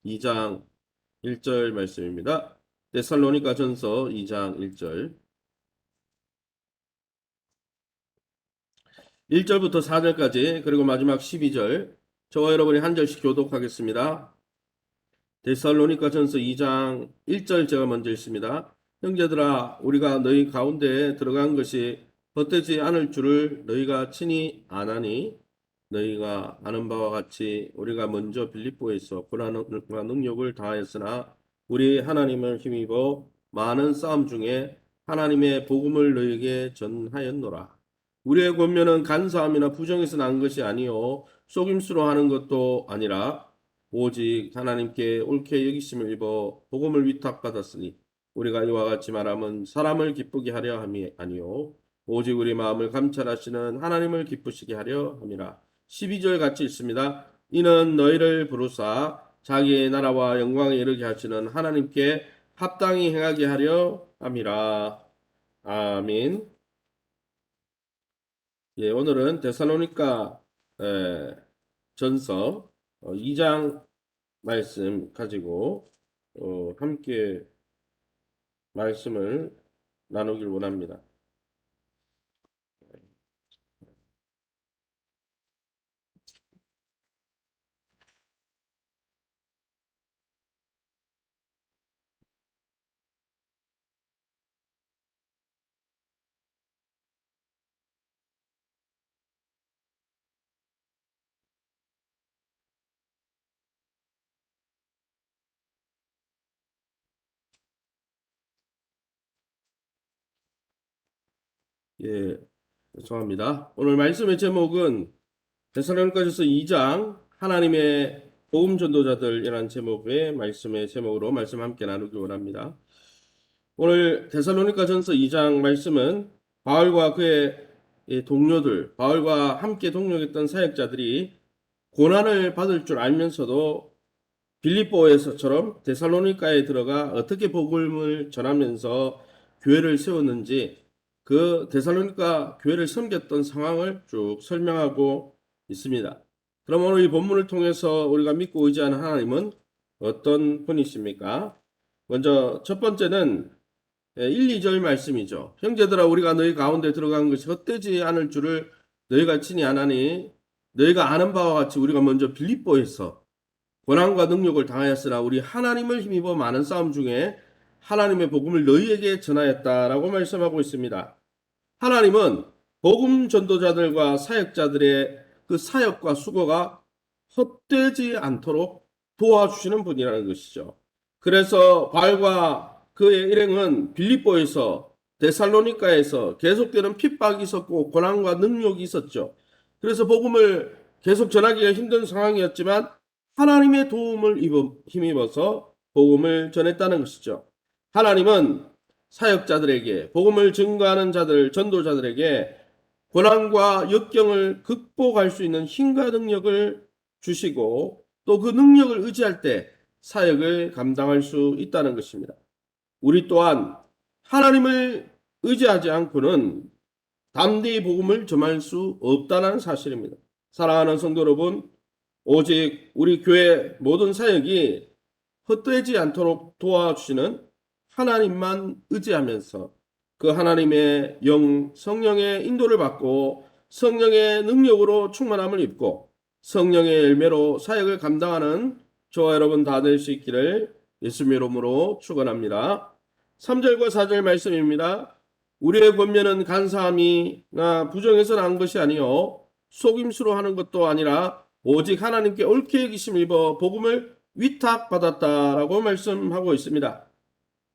2장 1절 말씀입니다. 데살로니가전서 2장 1절. 1절부터 4절까지 그리고 마지막 12절 저와 여러분이 한 절씩 교독하겠습니다. 데살로니가전서 2장 1절 제가 먼저 읽습니다. 형제들아 우리가 너희 가운데에 들어간 것이 헛되지 않을 줄을 너희가 친히 아나니 너희가 아는 바와 같이 우리가 먼저 빌립보에서 고난과 능력을 다하였으나 우리 하나님을 힘입어 많은 싸움 중에 하나님의 복음을 너희에게 전하였노라. 우리의 권면은 간사함이나 부정에서 난 것이 아니요 속임수로 하는 것도 아니라 오직 하나님께 옳게 여기심을 입어 복음을 위탁받았으니 우리가 이와 같이 말하면 사람을 기쁘게 하려 함이 아니요 오직 우리 마음을 감찰하시는 하나님을 기쁘시게 하려 함이라. 12절 같이 읽습니다. 이는 너희를 부르사 자기의 나라와 영광에 이르게 하시는 하나님께 합당히 행하게 하려 함이라. 아멘. 예, 오늘은 데살로니가 전서 2장 말씀 가지고 함께 말씀을 나누길 원합니다. 예, 죄송합니다. 오늘 말씀의 제목은 데살로니가전서 2장 하나님의 복음 전도자들이라는 제목의 말씀의 제목으로 말씀 함께 나누기 원합니다. 오늘 데살로니가전서 2장 말씀은 바울과 그의 동료들, 바울과 함께 동역했던 사역자들이 고난을 받을 줄 알면서도 빌립보에서처럼 데살로니가에 들어가 어떻게 복음을 전하면서 교회를 세웠는지 그 데살로니가 교회를 섬겼던 상황을 쭉 설명하고 있습니다. 그럼 오늘 이 본문을 통해서 우리가 믿고 의지하는 하나님은 어떤 분이십니까? 먼저 첫 번째는 1, 2절 말씀이죠. 형제들아 우리가 너희 가운데 들어간 것이 헛되지 않을 줄을 너희가 친히 아나니 너희가 아는 바와 같이 우리가 먼저 빌립보에서 고난과 능력을 당하였으나 우리 하나님을 힘입어 많은 싸움 중에 하나님의 복음을 너희에게 전하였다라고 말씀하고 있습니다. 하나님은 복음 전도자들과 사역자들의 그 사역과 수고가 헛되지 않도록 도와주시는 분이라는 것이죠. 그래서 바울과 그의 일행은 빌립보에서 데살로니가에서 계속되는 핍박이 있었고 고난과 능력이 있었죠. 그래서 복음을 계속 전하기가 힘든 상황이었지만 하나님의 도움을 힘입어서 복음을 전했다는 것이죠. 하나님은 사역자들에게 복음을 증거하는 자들, 전도자들에게 고난과 역경을 극복할 수 있는 힘과 능력을 주시고 또 그 능력을 의지할 때 사역을 감당할 수 있다는 것입니다. 우리 또한 하나님을 의지하지 않고는 담대히 복음을 전할 수 없다는 사실입니다. 사랑하는 성도 여러분, 오직 우리 교회 모든 사역이 헛되지 않도록 도와주시는 하나님만 의지하면서 그 하나님의 성령의 인도를 받고 성령의 능력으로 충만함을 입고 성령의 열매로 사역을 감당하는 저와 여러분 다 될 수 있기를 예수님의 이름으로 축원합니다. 3절과 4절 말씀입니다. 우리의 권면은 간사함이나 부정해서 난 것이 아니요 속임수로 하는 것도 아니라 오직 하나님께 옳게 여기심을 입어 복음을 위탁받았다라고 말씀하고 있습니다.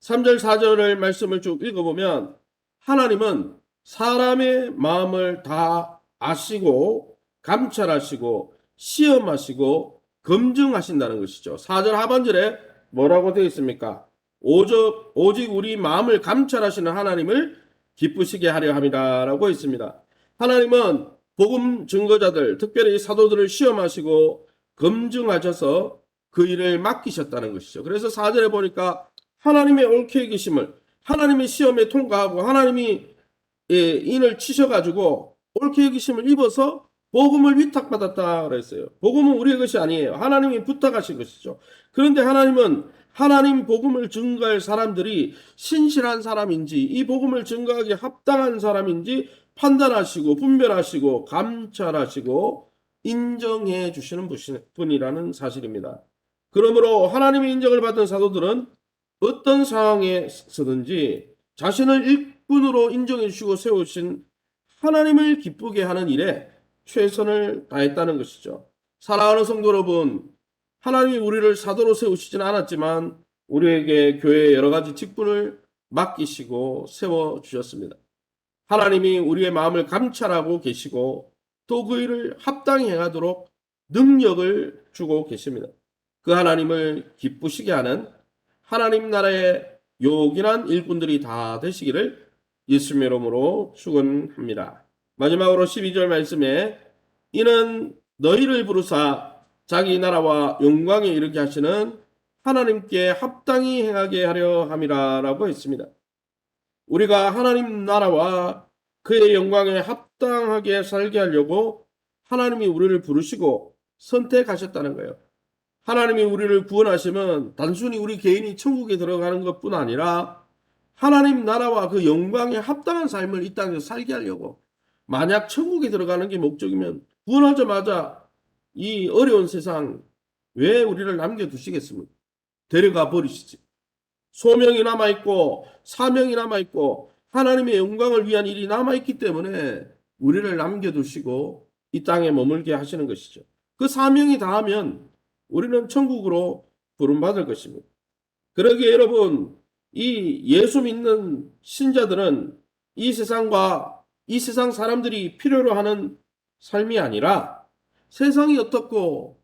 3절 4절을 말씀을 쭉 읽어보면 하나님은 사람의 마음을 다 아시고 감찰하시고 시험하시고 검증하신다는 것이죠. 4절 하반절에 뭐라고 되어 있습니까? 오직 우리 마음을 감찰하시는 하나님을 기쁘시게 하려 함이라고 있습니다. 하나님은 복음 증거자들, 특별히 사도들을 시험하시고 검증하셔서 그 일을 맡기셨다는 것이죠. 그래서 4절에 보니까 하나님의 옳게 계심을 하나님의 시험에 통과하고 하나님이 인을 치셔가지고 옳게 계심을 입어서 복음을 위탁받았다 그랬어요. 복음은 우리의 것이 아니에요. 하나님이 부탁하신 것이죠. 그런데 하나님은 하나님 복음을 증거할 사람들이 신실한 사람인지 이 복음을 증거하기 합당한 사람인지 판단하시고 분별하시고 감찰하시고 인정해 주시는 분이라는 사실입니다. 그러므로 하나님의 인정을 받은 사도들은 어떤 상황에서든지 자신을 일꾼으로 인정해 주시고 세우신 하나님을 기쁘게 하는 일에 최선을 다했다는 것이죠. 사랑하는 성도 여러분, 하나님이 우리를 사도로 세우시지는 않았지만 우리에게 교회의 여러 가지 직분을 맡기시고 세워주셨습니다. 하나님이 우리의 마음을 감찰하고 계시고 또 그 일을 합당히 행하도록 능력을 주고 계십니다. 그 하나님을 기쁘시게 하는 하나님 나라의 요긴한 일꾼들이 다 되시기를 예수님의 이름으로 축원합니다. 마지막으로 12절 말씀에 이는 너희를 부르사 자기 나라와 영광에 이르게 하시는 하나님께 합당히 행하게 하려 함이라 라고 했습니다. 우리가 하나님 나라와 그의 영광에 합당하게 살게 하려고 하나님이 우리를 부르시고 선택하셨다는 거예요. 하나님이 우리를 구원하시면 단순히 우리 개인이 천국에 들어가는 것뿐 아니라 하나님 나라와 그 영광에 합당한 삶을 이 땅에서 살게 하려고, 만약 천국에 들어가는 게 목적이면 구원하자마자 이 어려운 세상 왜 우리를 남겨두시겠습니까? 데려가 버리시지. 소명이 남아있고 사명이 남아있고 하나님의 영광을 위한 일이 남아있기 때문에 우리를 남겨두시고 이 땅에 머물게 하시는 것이죠. 그 사명이 다하면 우리는 천국으로 부름받을 것입니다. 그러기에 여러분, 이 예수 믿는 신자들은 이 세상과 이 세상 사람들이 필요로 하는 삶이 아니라 세상이 어떻고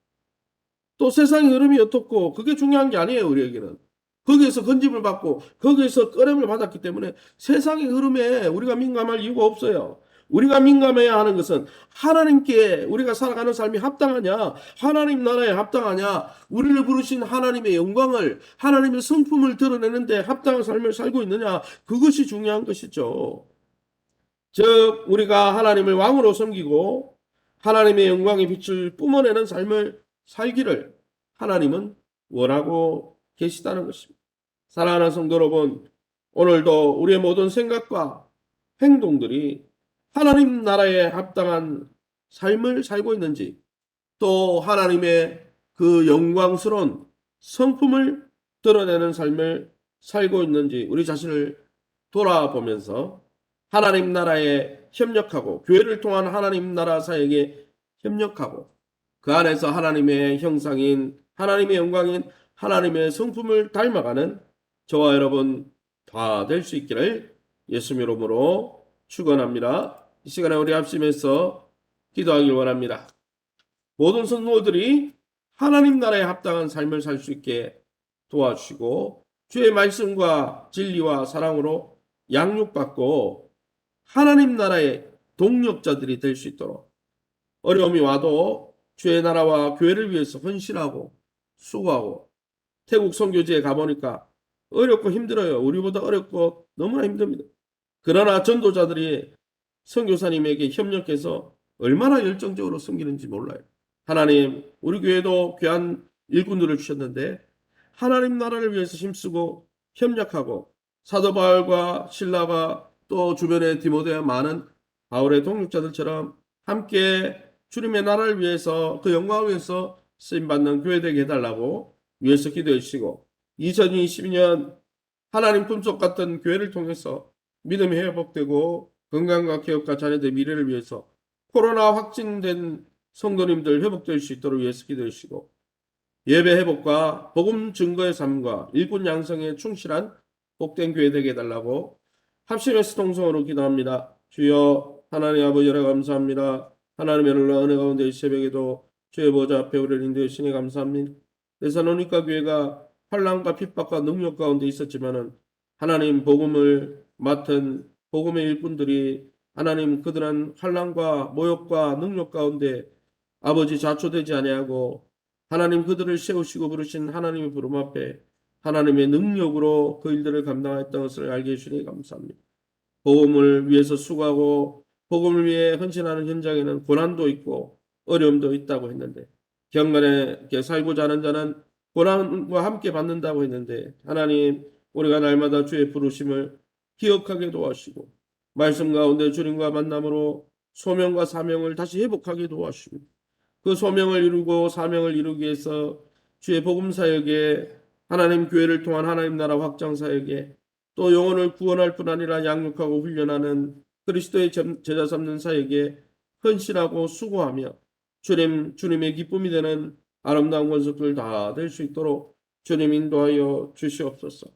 또 세상의 흐름이 어떻고 그게 중요한 게 아니에요. 우리에게는 거기에서 건짐을 받고 거기에서 꺼냄을 받았기 때문에 세상의 흐름에 우리가 민감할 이유가 없어요. 우리가 민감해야 하는 것은 하나님께 우리가 살아가는 삶이 합당하냐, 하나님 나라에 합당하냐, 우리를 부르신 하나님의 영광을, 하나님의 성품을 드러내는데 합당한 삶을 살고 있느냐, 그것이 중요한 것이죠. 즉 우리가 하나님을 왕으로 섬기고 하나님의 영광의 빛을 뿜어내는 삶을 살기를 하나님은 원하고 계시다는 것입니다. 사랑하는 성도 여러분, 오늘도 우리의 모든 생각과 행동들이 하나님 나라에 합당한 삶을 살고 있는지, 또 하나님의 그 영광스러운 성품을 드러내는 삶을 살고 있는지 우리 자신을 돌아보면서 하나님 나라에 협력하고 교회를 통한 하나님 나라 사역에 협력하고 그 안에서 하나님의 형상인 하나님의 영광인 하나님의 성품을 닮아가는 저와 여러분 다 될 수 있기를 예수님 이름으로 축원합니다. 이 시간에 우리 합심해서 기도하길 원합니다. 모든 성도들이 하나님 나라에 합당한 삶을 살 수 있게 도와주시고 주의 말씀과 진리와 사랑으로 양육받고 하나님 나라의 동력자들이 될 수 있도록 어려움이 와도 주의 나라와 교회를 위해서 헌신하고 수고하고, 태국 선교지에 가보니까 어렵고 힘들어요. 우리보다 어렵고 너무나 힘듭니다. 그러나 전도자들이 선교사님에게 협력해서 얼마나 열정적으로 섬기는지 몰라요. 하나님, 우리 교회도 귀한 일꾼들을 주셨는데 하나님 나라를 위해서 힘쓰고 협력하고 사도 바울과 실라가 또 주변에 디모데와 많은 바울의 동력자들처럼 함께 주님의 나라를 위해서 그 영광을 위해서 쓰임받는 교회 되게 해달라고 위해서 기도해 주시고 2022년 하나님 품속 같은 교회를 통해서 믿음이 회복되고 건강과 개혁과 자녀들의 미래를 위해서 코로나 확진된 성도님들 회복될 수 있도록 위해서 기도해 주시고 예배 회복과 복음 증거의 삶과 일꾼 양성에 충실한 복된 교회 되게 해달라고 합심해서 통성으로 기도합니다. 주여 하나님 아버지 여러 감사합니다. 하나님의 은혜 가운데 이 새벽에도 주의 보좌 앞에 우리를 인도해 주시니 감사합니다. 데살로니가 교회가 환난과 핍박과 능력 가운데 있었지만은 하나님 복음을 맡은 복음의 일꾼들이 하나님 그들은 환난과 모욕과 능력 가운데 아버지 자초되지 아니하고 하나님 그들을 세우시고 부르신 하나님의 부름 앞에 하나님의 능력으로 그 일들을 감당했던 것을 알게 해주시니 감사합니다. 복음을 위해서 수고하고 복음을 위해 헌신하는 현장에는 고난도 있고 어려움도 있다고 했는데, 경건에 살고자 하는 자는 고난과 함께 받는다고 했는데, 하나님, 우리가 날마다 주의 부르심을 기억하게 도와주시고 말씀 가운데 주님과 만남으로 소명과 사명을 다시 회복하게 도와주시고, 그 소명을 이루고 사명을 이루기 위해서 주의 복음 사역에, 하나님 교회를 통한 하나님 나라 확장 사역에, 또 영혼을 구원할 뿐 아니라 양육하고 훈련하는 그리스도의 제자 삼는 사역에 헌신하고 수고하며 주님의 기쁨이 되는 아름다운 권속들 다 될 수 있도록 주님 인도하여 주시옵소서.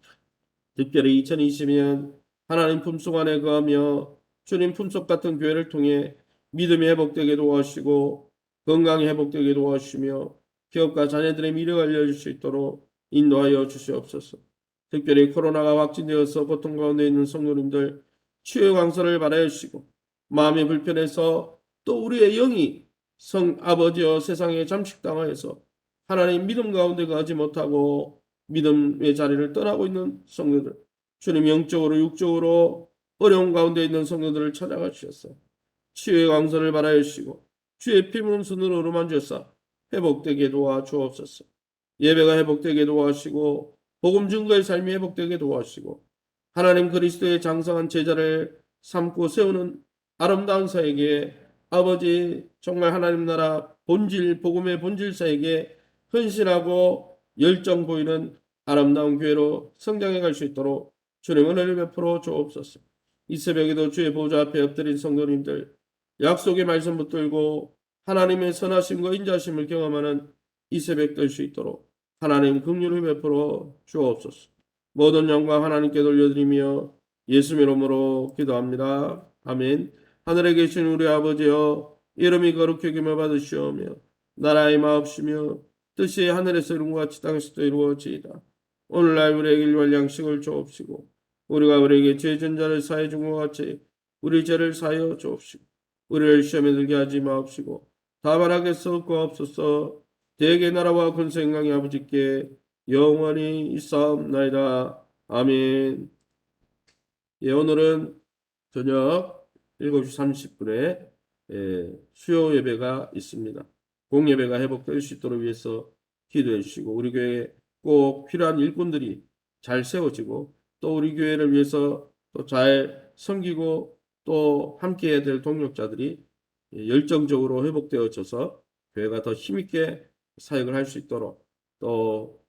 특별히 2020년 하나님 품속 안에 거하며 주님 품속 같은 교회를 통해 믿음이 회복되게 도와주시고 건강이 회복되게 도와주시며 기업과 자녀들의 미래가 알려질 수 있도록 인도하여 주시옵소서. 특별히 코로나가 확진되어서 고통 가운데 있는 성도님들 치유의 광선을 발하여 주시고, 마음이 불편해서 또 우리의 영이 아버지여 세상에 잠식당하여서 하나님 믿음 가운데 가지 못하고 믿음의 자리를 떠나고 있는 성도들, 주님 영적으로 육적으로 어려운 가운데 있는 성도들을 찾아가 주셨어 치유의 광선을 발하여 주시고 주의 피부는 손으로 어루만 주사 회복되게 도와주옵소서. 예배가 회복되게 도와주시고 복음 증거의 삶이 회복되게 도와주시고 하나님 그리스도의 장성한 제자를 삼고 세우는 아름다운 사에게, 아버지 정말 하나님 나라 본질 복음의 본질 사에게 헌신하고 열정 보이는 아름다운 교회로 성장해 갈 수 있도록 주님 은혜를 베풀어 주옵소서. 이 새벽에도 주의 보좌 앞에 엎드린 성도님들 약속의 말씀 붙들고 하나님의 선하심과 인자심을 경험하는 이 새벽 될 수 있도록 하나님 긍휼을 베풀어 주옵소서. 모든 영광 하나님께 돌려드리며 예수 이름으로 기도합니다. 아멘. 하늘에 계신 우리 아버지여, 이름이 거룩히 여김을 받으시오며 나라의 마옵시며 뜻이 하늘에서 이룬 것 같이 땅에서도 이루어지이다. 오늘날 우리에게 일용할 양식을 주옵시고 우리가 우리에게 죄 진 자를 사해 준 것 같이 우리 죄를 사하여 주옵시고 우리를 시험에 들게 하지 마옵시고 다만 하겠소 구하옵소서. 대개 나라와 권세 영광이 아버지께 영원히 있사옵나이다. 아멘. 예, 오늘은 저녁 7시 30분에 수요 예배가 있습니다. 공예배가 회복될 수 있도록 위해서 기도해 주시고 우리 교회에 꼭 필요한 일꾼들이 잘 세워지고 또 우리 교회를 위해서 또 잘 섬기고 또 함께해야 될 동력자들이 열정적으로 회복되어져서 교회가 더 힘있게 사역을 할 수 있도록 또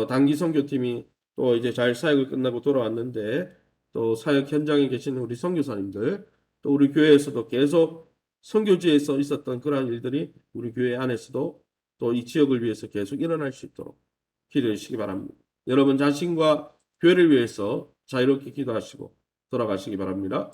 단기 선교팀이 또 이제 잘 사역을 끝나고 돌아왔는데 또 사역 현장에 계신 우리 선교사님들 또 우리 교회에서도 계속 선교지에서 있었던 그러한 일들이 우리 교회 안에서도 또 이 지역을 위해서 계속 일어날 수 있도록 기도해 주시기 바랍니다. 여러분 자신과 교회를 위해서 자유롭게 기도하시고 돌아가시기 바랍니다.